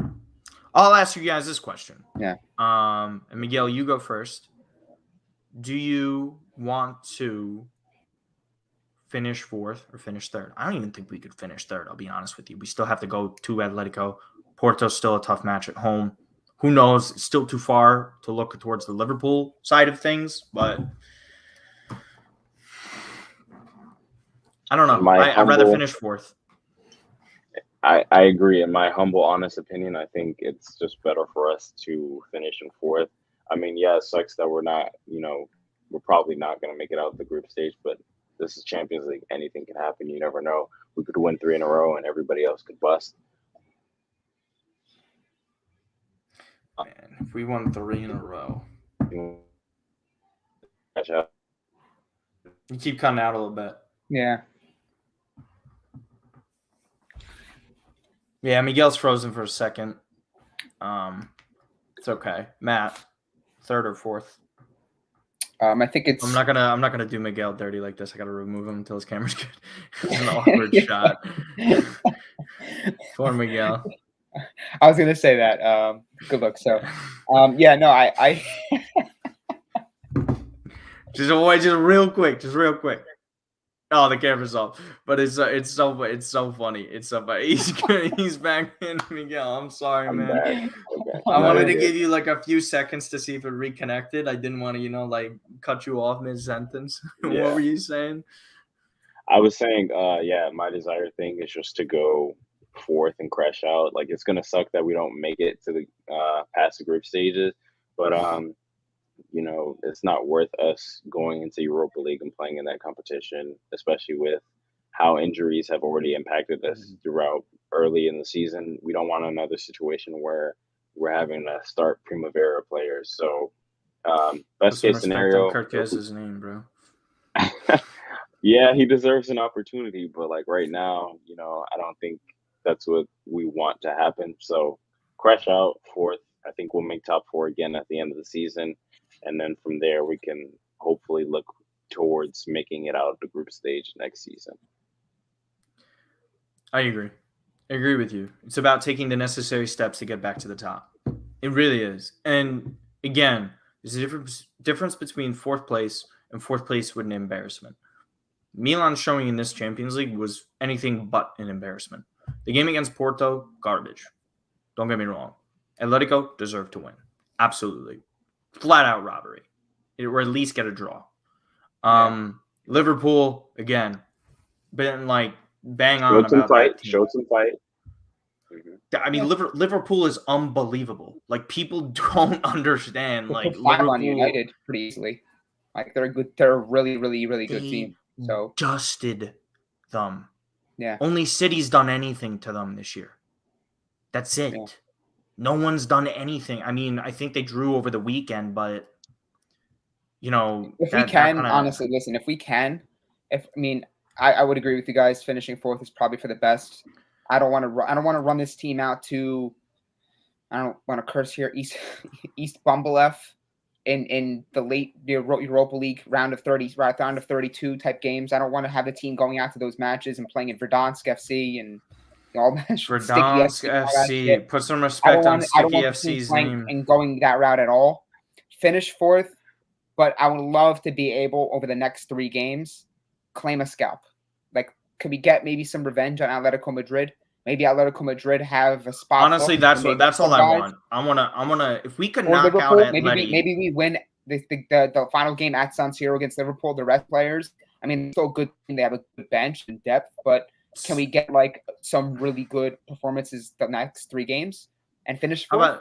Speaker 1: I'll ask you guys this question.
Speaker 3: Yeah.
Speaker 1: And Miguel, you go first. Do you want to finish fourth or finish third? I don't even think we could finish third, I'll be honest with you. We still have to go to Atletico. Porto's still a tough match at home. Who knows? It's still too far to look towards the Liverpool side of things, but I don't know. I'd rather finish fourth.
Speaker 2: I agree. In my humble, honest opinion, I think it's just better for us to finish in fourth. I mean, yeah, it sucks that we're not, we're probably not going to make it out of the group stage, but this is Champions League. Anything can happen. You never know. We could win 3 in a row and everybody else could bust.
Speaker 1: Man, if we won 3 in a row.
Speaker 2: Catch up.
Speaker 1: You keep cutting out a little bit.
Speaker 3: Yeah.
Speaker 1: Yeah, Miguel's frozen for a second. It's okay. Matt, third or fourth?
Speaker 3: I think it's.
Speaker 1: I'm not gonna do Miguel dirty like this. I gotta remove him until his camera's good. It's an awkward shot. For Miguel.
Speaker 3: I was gonna say that. Good luck. So, yeah, no, I
Speaker 1: just real quick. Oh, the camera's off. But it's so funny. It's so funny. He's back in, Miguel. I'm sorry, man.
Speaker 2: Okay.
Speaker 1: I wanted to give you like a few seconds to see if it reconnected. I didn't want to, cut you off mid-sentence.
Speaker 2: Yeah.
Speaker 1: What were you saying?
Speaker 2: I was saying, my desired thing is just to go fourth and crash out. Like, it's gonna suck that we don't make it to the past the group stages, but it's not worth us going into Europa League and playing in that competition, especially with how injuries have already impacted us throughout early in the season. We don't want another situation where we're having to start Primavera players. So,
Speaker 1: Put
Speaker 2: best
Speaker 1: some
Speaker 2: case
Speaker 1: respect on
Speaker 2: scenario,
Speaker 1: Kirkez's name, bro.
Speaker 2: yeah, he deserves an opportunity, but like right now, I don't think that's what we want to happen. So, crash out fourth. I think we'll make top four again at the end of the season, and then from there we can hopefully look towards making it out of the group stage next season.
Speaker 1: I agree. I agree with you. It's about taking the necessary steps to get back to the top. It really is. And again, there's a difference between fourth place and fourth place with an embarrassment. Milan showing in this Champions League was anything but an embarrassment. The game against Porto, garbage. Don't get me wrong. Atletico deserved to win. Absolutely. Flat out robbery. Or at least get a draw. Liverpool, again, been like bang on about that team.
Speaker 2: Showed some fight.
Speaker 1: I mean, Liverpool is unbelievable. Like, people don't understand. Like, Liverpool
Speaker 3: on United pretty easily. Like, they're a really, really, really good team. So
Speaker 1: dusted them.
Speaker 3: Yeah.
Speaker 1: Only City's done anything to them this year. That's it.
Speaker 3: Yeah.
Speaker 1: No one's done anything. I mean, I think they drew over the weekend, but
Speaker 3: if we can, honestly, listen, if we can, I would agree with you guys. Finishing fourth is probably for the best. I don't want to run this team out to, I don't want to curse here, East Bumbleff in the late Europa League round of 32 type games. I don't want to have the team going out to those matches and playing in Verdansk FC and all that.
Speaker 1: Verdansk FC. Put some respect on Sticky FC's name.
Speaker 3: And going that route at all. Finish fourth, but I would love to be able, over the next 3 games, claim a scalp. Like, could we get maybe some revenge on Atletico Madrid? Maybe Atletico Madrid have a spot.
Speaker 1: Honestly, that's all I want. I wanna if we could knock Liverpool, out Atleti.
Speaker 3: Maybe we win the final game at San Siro against Liverpool. The rest players, I mean, it's still a good thing. They have a good bench and depth, but can we get like some really good performances the next 3 games and finish fourth?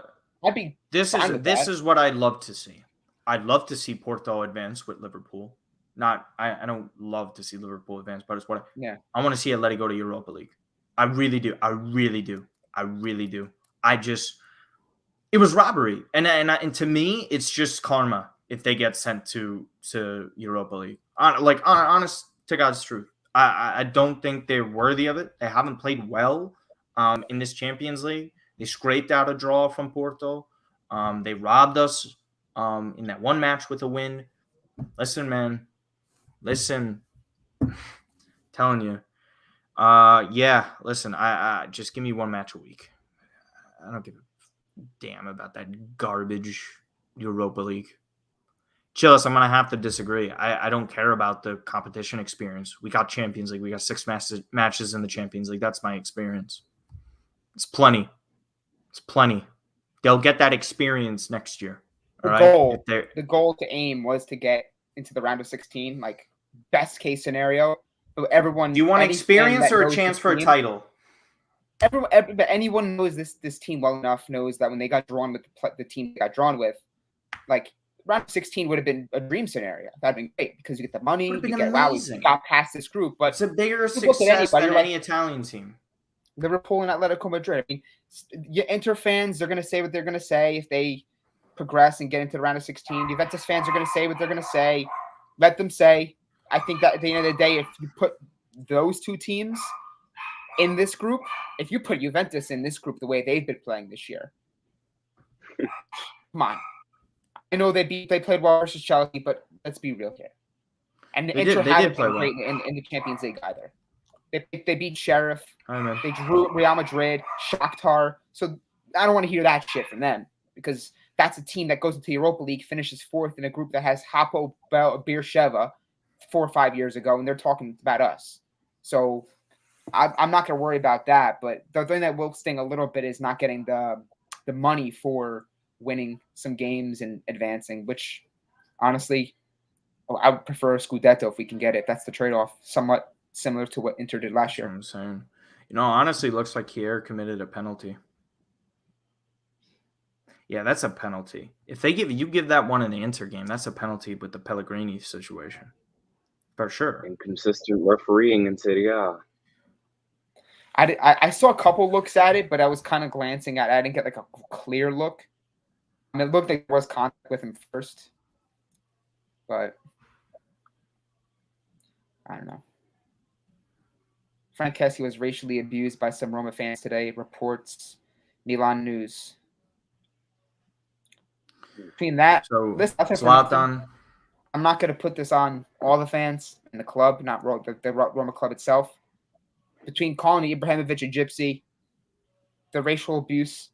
Speaker 1: This is what I'd love to see. I'd love to see Porto advance with Liverpool. I don't love to see Liverpool advance, but it's what I want to see Atleti go to Europa League. I really do. It was robbery, and to me, it's just karma if they get sent to Europa League. Honest to God's truth, I don't think they're worthy of it. They haven't played well in this Champions League. They scraped out a draw from Porto. They robbed us in that one match with a win. Listen, man. Listen. Telling you. Listen, I just give me one match a week. I don't give a damn about that garbage Europa League. Chillis, I'm going to have to disagree. I don't care about the competition experience. We got Champions League. We got 6 matches in the Champions League. That's my experience. It's plenty. They'll get that experience next year.
Speaker 3: The goal to aim was to get into the round of 16, like best case scenario. Everyone.
Speaker 1: Do you want experience or a chance for a title?
Speaker 3: Anyone knows this team well enough knows that when they got drawn with the team they got drawn with, like round of 16 would have been a dream scenario. That'd been great because you get the money, you get we got past this group. But
Speaker 1: it's a bigger success than any Italian team.
Speaker 3: Liverpool and Atletico Madrid. I mean, your Inter fans, they're going to say what they're going to say if they progress and get into the round of 16. Juventus fans are going to say what they're going to say. Let them say. I think that at the end of the day, if you put those 2 teams in this group, if you put Juventus in this group the way they've been playing this year, come on. I know they played well versus Chelsea, but let's be real here. And Inter hasn't been great in the Champions League either. They beat Sheriff. They drew Real Madrid, Shakhtar. So I don't want to hear that shit from them because that's a team that goes into Europa League, finishes 4th in a group that has Hapoel Beersheva 4 or 5 years ago, and they're talking about us. So I'm not going to worry about that. But the thing that will sting a little bit is not getting the money for winning some games and advancing, which honestly, I would prefer Scudetto if we can get it. That's the trade-off, somewhat similar to what Inter did last year.
Speaker 1: I'm saying. Honestly, looks like Kier committed a penalty. Yeah, that's a penalty. If you give that one in the Inter game, that's a penalty with the Pellegrini situation. For sure.
Speaker 2: Inconsistent refereeing in Serie A.
Speaker 3: I saw a couple looks at it, but I was kind of glancing at it. I didn't get like a clear look. I mean, it looked like there was contact with him first, but I don't know. Frank Kessie was racially abused by some Roma fans today, reports Milan News. Between that,
Speaker 1: So
Speaker 3: nothing for nothing. I'm not going to put this on all the fans in the club, not the Roma club itself. Between calling Ibrahimovic a gypsy, the racial abuse,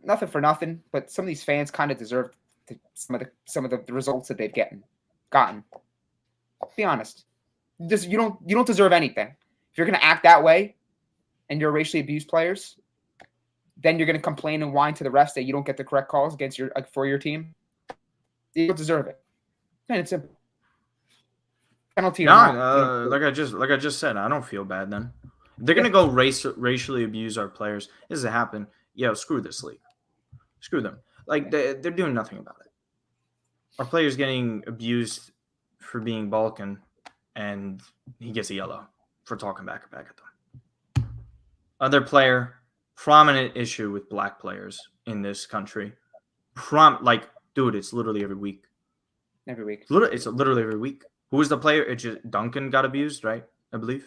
Speaker 3: nothing for nothing. But some of these fans kind of deserve some of the results that they've gotten. Be honest. You don't deserve anything. If you're going to act that way, and you're racially abused players, then you're going to complain and whine to the refs that you don't get the correct calls against for your team. You don't deserve it. And it's simple. Penalty.
Speaker 1: No, like I just said, I don't feel bad then. If they're gonna go racially abuse our players, this has happened. Yo, screw this league. Screw them. Like they're doing nothing about it. Our player's getting abused for being Balkan, and he gets a yellow for talking back at them. Other player, prominent issue with black players in this country. Dude, it's literally every week.
Speaker 3: Every week.
Speaker 1: It's literally every week. Who was the player? It's just Duncan got abused, right? I believe.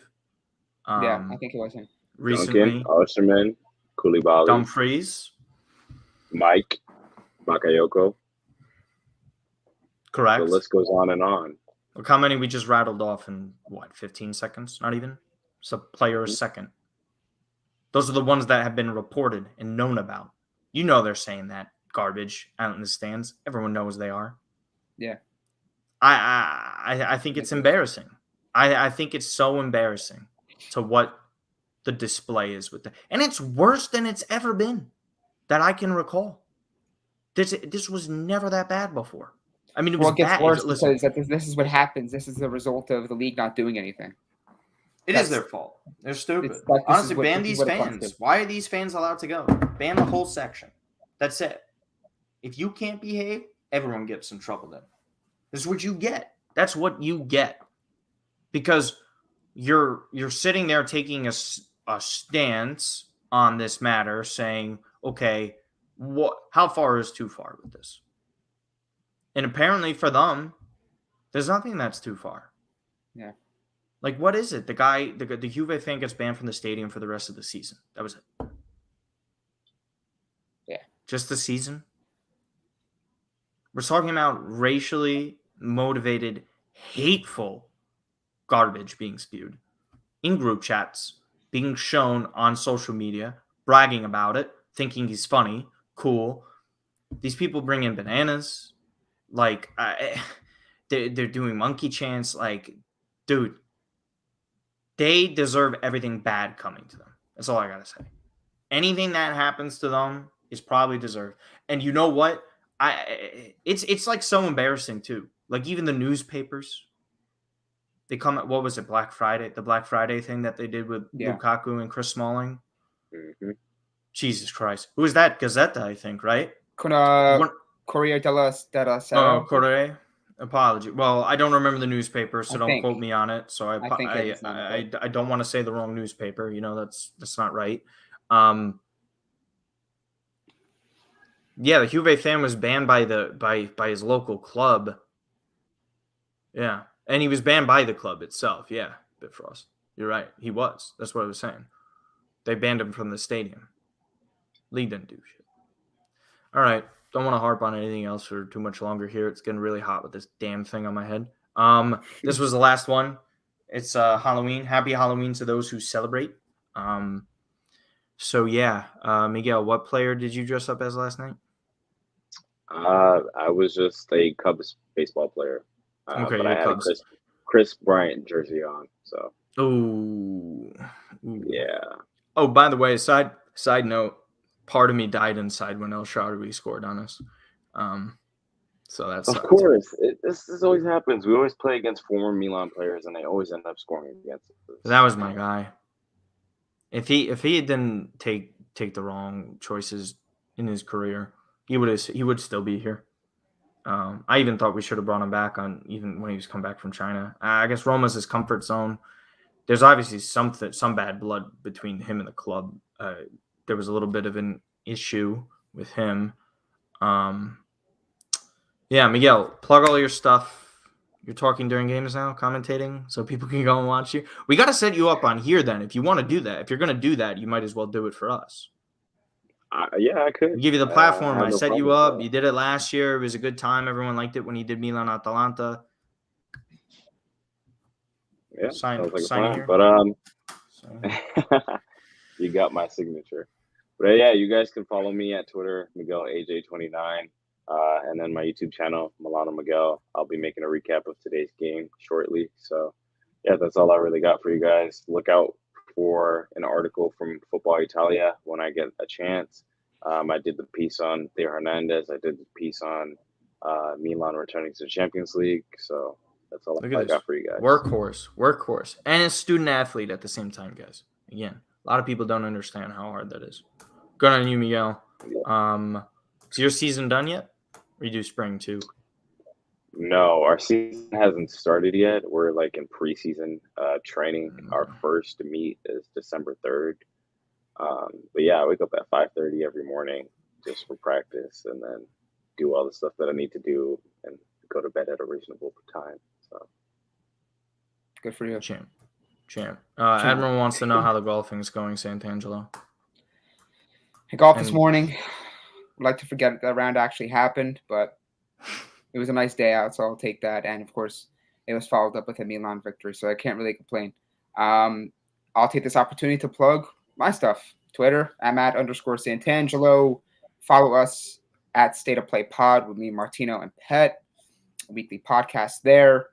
Speaker 3: Yeah, I think it was him.
Speaker 1: Recently.
Speaker 2: Duncan, Osterman, Koulibaly,
Speaker 1: Dumfries.
Speaker 2: Mike, Bakayoko.
Speaker 1: Correct.
Speaker 2: The list goes on and on.
Speaker 1: Look how many we just rattled off in, 15 seconds? Not even? It's a player a second. Those are the ones that have been reported and known about. They're saying that garbage out in the stands. Everyone knows they are.
Speaker 3: Yeah.
Speaker 1: I think it's embarrassing. I think it's so embarrassing to what the display is with that. And it's worse than it's ever been that I can recall. This was never that bad before. I mean, it was
Speaker 3: gets
Speaker 1: bad.
Speaker 3: worse because this is what happens. This is the result of the league not doing anything.
Speaker 1: It is their fault. They're stupid. Honestly, ban these fans. Why are these fans allowed to go? Ban the whole section. That's it. If you can't behave, everyone gets in trouble then. This is what you get. That's what you get. Because you're sitting there taking a stance on this matter, saying, okay, how far is too far with this? And apparently for them, there's nothing that's too far.
Speaker 3: Yeah.
Speaker 1: Like, what is it? The Juve fan gets banned from the stadium for the rest of the season. That was it.
Speaker 3: Yeah.
Speaker 1: Just the season? We're talking about racially motivated, hateful garbage being spewed in group chats, being shown on social media, bragging about it, thinking he's funny, cool. These people bring in bananas. Like, they're doing monkey chants. Like, dude, they deserve everything bad coming to them. That's all I got to say. Anything that happens to them is probably deserved. And you know what? It's like so embarrassing too. Like even the newspapers, they come at, what was it, Black Friday? The Black Friday thing that they did with Lukaku and Chris Smalling.
Speaker 2: Mm-hmm.
Speaker 1: Jesus Christ. Who is that? Gazzetta, I think, right?
Speaker 3: Corriere della Sera.
Speaker 1: Oh, Corriere. Apology. Well, I don't remember the newspaper, so don't quote me on it. So I don't want to say the wrong newspaper. That's not right. Yeah, the Juve fan was banned by his local club. Yeah, and he was banned by the club itself. Yeah, Bitfrost. You're right. He was. That's what I was saying. They banned him from the stadium. League didn't do shit. All right. Don't want to harp on anything else for too much longer here. It's getting really hot with this damn thing on my head. This was the last one. It's Halloween. Happy Halloween to those who celebrate. So yeah, Miguel, what player did you dress up as last night?
Speaker 2: I was just a Cubs baseball player.
Speaker 1: Okay,
Speaker 2: but I had a Chris Bryant jersey on. So.
Speaker 1: Ooh.
Speaker 2: Yeah.
Speaker 1: Oh, by the way, side note, part of me died inside when El Shaarawy scored on us. So that's
Speaker 2: of course. This always happens. We always play against former Milan players, and they always end up scoring against us.
Speaker 1: That was my guy. If he didn't take the wrong choices in his career, he would still be here. I even thought we should have brought him back on even when he was come back from China. I guess Roma's his comfort zone. There's obviously some bad blood between him and the club. There was a little bit of an issue with him. Yeah, Miguel, plug all your stuff. You're talking during games now, commentating, so people can go and watch you. We got to set you up on here then. If you want to do that, if you're going to do that, you might as well do it for us.
Speaker 2: Yeah, I could.
Speaker 1: We give you the platform. I
Speaker 2: no
Speaker 1: set you
Speaker 2: problem
Speaker 1: up. You did it last year. It was a good time. Everyone liked it when he did Milan Atalanta.
Speaker 2: Yeah,
Speaker 1: Sign
Speaker 2: sounds like a
Speaker 1: here.
Speaker 2: plan. But you got my signature. But yeah, you guys can follow me at Twitter, MiguelAJ29, and then my YouTube channel, Milano Miguel. I'll be making a recap of today's game shortly. So yeah, that's all I really got for you guys. Look out for an article from Football Italia when I get a chance. I did the piece on Theo Hernandez. I did the piece on Milan returning to the Champions League. So that's all I got for you guys.
Speaker 1: Workhorse, and a student athlete at the same time, guys. Again, a lot of people don't understand how hard that is. Good on you, Miguel. Is your season done yet? Or you do spring too?
Speaker 2: No, our season hasn't started yet. We're like in preseason training. Our first meet is December 3rd. But yeah, I wake up at 5:30 every morning just for practice, and then do all the stuff that I need to do, and go to bed at a reasonable time. So
Speaker 3: good for you,
Speaker 1: champ. Admiral wants to know how the golfing's going, Sant'Angelo.
Speaker 3: Hey, golf this morning. I'd like to forget that round actually happened, but it was a nice day out, so I'll take that. And of course, it was followed up with a Milan victory, so I can't really complain. I'll take this opportunity to plug my stuff. Twitter, I'm at _Sant'Angelo. Follow us at State of Play Pod with me, Martino, and Pet. A weekly podcast there.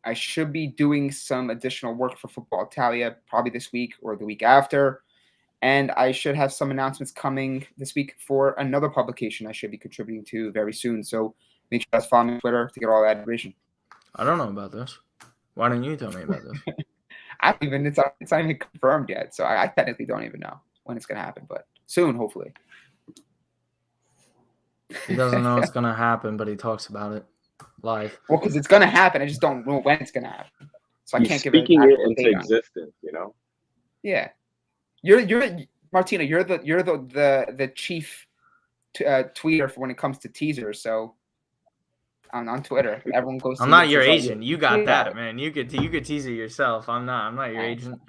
Speaker 3: I should be doing some additional work for Football Italia probably this week or the week after. And I should have some announcements coming this week for another publication I should be contributing to very soon. So make sure you guys follow me on Twitter to get all that information.
Speaker 1: I don't know about this. Why didn't you tell me about this?
Speaker 3: I don't even, it's not even confirmed yet. So I technically don't even know when it's going to happen, but soon, hopefully.
Speaker 1: He doesn't know it's going to happen, but he talks about it live.
Speaker 3: Well, because it's going to happen. I just don't know when it's going to happen. So I can't give it
Speaker 2: into existence, you know?
Speaker 3: Yeah. You're Martino. You're the chief tweeter for when it comes to teasers. So on Twitter, everyone goes.
Speaker 1: I'm not your agent. You got that, man. You could tease it yourself. I'm not your agent.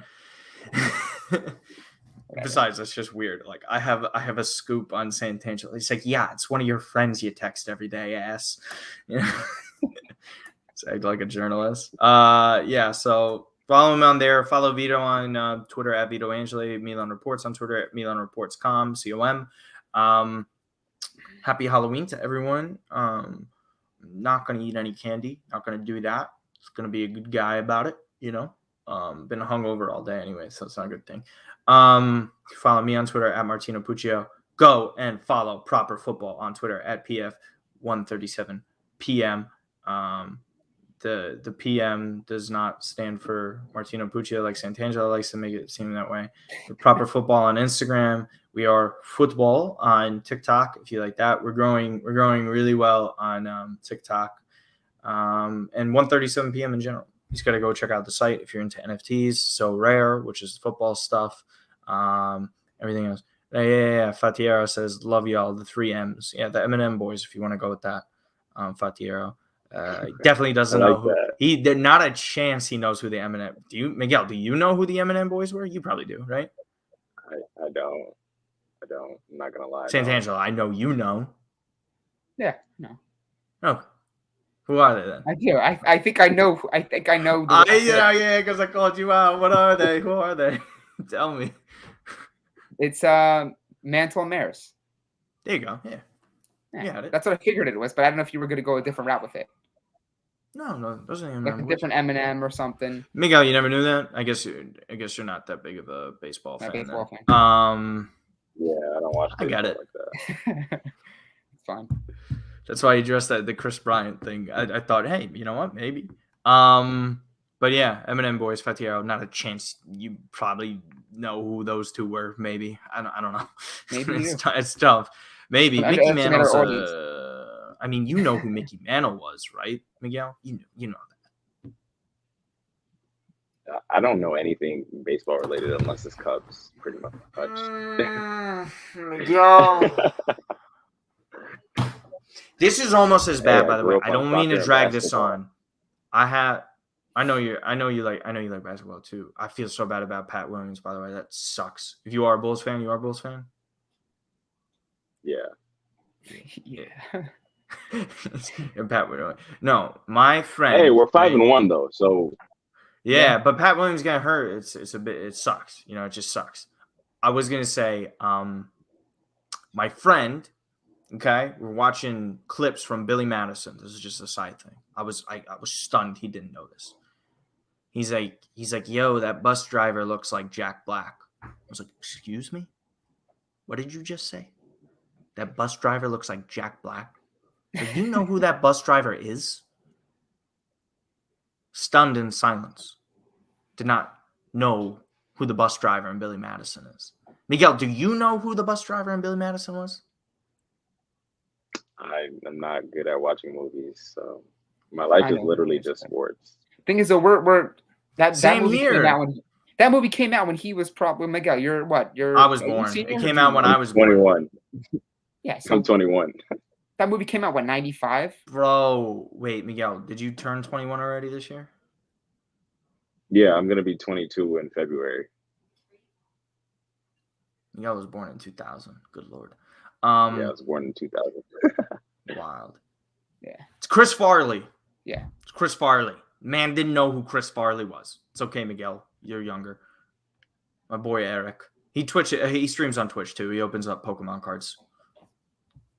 Speaker 1: Besides, that's just weird. Like I have a scoop on Sant'Angelo. He's like, yeah, it's one of your friends you text every day, ass. You know, it's like a journalist. Yeah. So. Follow him on there. Follow Vito on Twitter at Vito Angeli. Milan Reports on Twitter at MilanReports.com. COM. Happy Halloween to everyone. Not going to eat any candy. Not going to do that. Just going to be a good guy about it, you know. Been hungover all day anyway, so it's not a good thing. Follow me on Twitter at Martino Puccio. Go and follow Proper Football on Twitter at PF137PM. The PM does not stand for Martino Puccio like Sant'Angelo likes to make it seem that way. The Proper Football on Instagram. We are Football on TikTok if you like that. We're growing really well on TikTok. And 1:37 p.m. in general. You just got to go check out the site if you're into NFTs. So Rare, which is football stuff. Everything else. Yeah. Fatiero says, love y'all, the 3 M's. Yeah, the Eminem boys if you want to go with that. Fatiero. Definitely doesn't know who there's not a chance he knows who the Eminem. Miguel, do you know who the Eminem boys were? You probably do, right?
Speaker 2: I don't. I'm not gonna lie.
Speaker 1: Sant'Angelo, I know you know.
Speaker 3: Yeah, no.
Speaker 1: Okay. Who are they then?
Speaker 3: I do. I think I know. I think I know.
Speaker 1: Yeah, because I called you out. What are they? Who are they? Tell me.
Speaker 3: It's Mantle and Maris.
Speaker 1: There you go. Yeah.
Speaker 3: That's what I figured it was, but I don't know if you were going to go a different route with it.
Speaker 1: No, those are
Speaker 3: like a different Eminem or something.
Speaker 1: Miguel, you never knew that? I guess you're not that big of a baseball fan.
Speaker 2: Yeah, I don't watch.
Speaker 1: I got it.
Speaker 3: Like that. It's fine.
Speaker 1: That's why you dressed the Chris Bryant thing. I thought, hey, you know what? Maybe. But yeah, Eminem boys, Fatiero, not a chance. You probably know who those two were. Maybe I don't know.
Speaker 3: Maybe you do.
Speaker 1: It's tough. Maybe
Speaker 3: Don't
Speaker 1: Mickey
Speaker 3: underestimate
Speaker 1: Mantle's.
Speaker 3: our audience.
Speaker 1: I mean, you know who Mickey Mantle was, right, Miguel? You know
Speaker 2: I don't know anything baseball related unless it's Cubs, pretty much.
Speaker 1: Miguel. This is almost as bad, by the way.
Speaker 2: grew up
Speaker 1: I
Speaker 2: on
Speaker 1: don't mean to
Speaker 2: soccer and
Speaker 1: drag this
Speaker 2: basketball.
Speaker 1: on. I know you like basketball too. I feel so bad about Pat Williams, by the way. That sucks. If you are a Bulls fan, you are a Bulls fan?
Speaker 2: Yeah.
Speaker 3: Yeah.
Speaker 1: And Pat Williams. No, my friend.
Speaker 2: Hey, we're 5-1 though, so
Speaker 1: yeah, but Pat Williams got hurt. It sucks. You know, it just sucks. I was gonna say, my friend. Okay, we're watching clips from Billy Madison. This is just a side thing. I was stunned he didn't know this. He's like, yo, that bus driver looks like Jack Black. I was like, excuse me? What did you just say? That bus driver looks like Jack Black? Like, you know who that bus driver is? Stunned in silence. Did not know who the bus driver in Billy Madison is. Miguel, do you know who the bus driver in Billy Madison was?
Speaker 2: I'm not good at watching movies, so my life is literally just sports.
Speaker 3: Thing is, though,
Speaker 1: Same here.
Speaker 3: That movie came out when he was probably Miguel. You're what?
Speaker 1: I was born. It came out when I was
Speaker 2: 21.
Speaker 3: Yeah, so
Speaker 2: I'm 21.
Speaker 3: That movie came out what 95?
Speaker 1: Bro, wait, Miguel, did you turn 21 already this year?
Speaker 2: Yeah, I'm gonna be 22 in February.
Speaker 1: Miguel was born in 2000. Good Lord.
Speaker 2: Yeah, I was born in 2000.
Speaker 1: Wild.
Speaker 3: Yeah.
Speaker 1: It's Chris Farley.
Speaker 3: Yeah.
Speaker 1: It's Chris Farley. Man didn't know who Chris Farley was. It's okay, Miguel. You're younger. My boy Eric. He streams on Twitch too. He opens up Pokemon cards.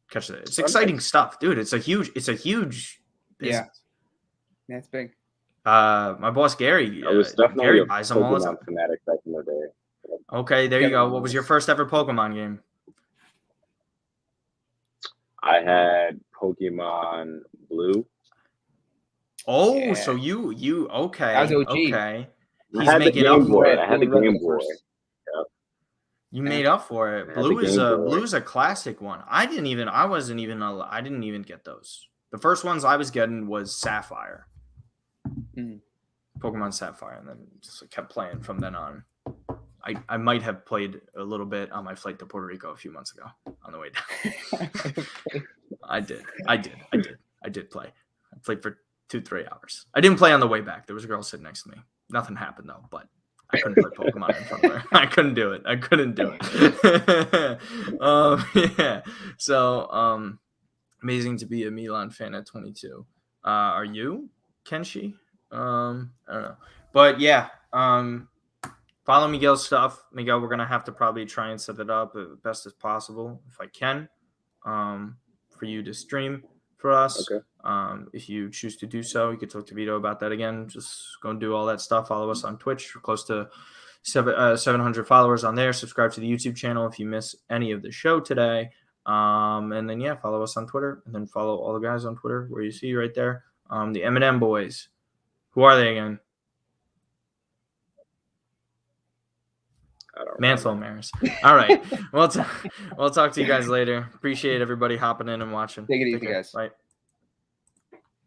Speaker 1: Catch it. It's exciting stuff, dude. It's a huge business.
Speaker 3: Yeah. That's big.
Speaker 1: My boss Gary.
Speaker 2: I was definitely a
Speaker 1: buys them all the time.
Speaker 2: Pokemon fanatic back in the day.
Speaker 1: Okay, there you go. What was your first ever Pokemon game?
Speaker 2: I had Pokemon Blue.
Speaker 1: Oh, yeah. So you okay?
Speaker 3: That was OG.
Speaker 1: Okay.
Speaker 2: He's making up for it. I had the Game Boy. Yep.
Speaker 1: You made up for it. Blue is a classic one. I didn't even get those. The first ones I was getting was Sapphire. Pokemon Sapphire, and then just kept playing from then on. I might have played a little bit on my flight to Puerto Rico a few months ago on the way down. I did play. I played for 2-3 hours. I didn't play on the way back. There was a girl sitting next to me. Nothing happened though, but I couldn't play Pokemon in front of her. I couldn't do it. Yeah. So amazing to be a Milan fan at 22. Are you, Kenshi? I don't know. But yeah, follow Miguel's stuff. Miguel, we're gonna have to probably try and set it up as best as possible if I can, for you to stream for us.
Speaker 2: Okay.
Speaker 1: If you choose to do so, you could talk to Vito about that again. Just go and do all that stuff. Follow us on Twitch. We're close to 700 followers on there. Subscribe to the YouTube channel if you miss any of the show today. And then yeah, follow us on Twitter, and then follow all the guys on Twitter where you see right there. The Eminem boys. Who are they again? Mansell Maris. All right. We'll talk to you guys later. Appreciate everybody hopping in and watching.
Speaker 3: Take it easy, guys.
Speaker 1: Bye.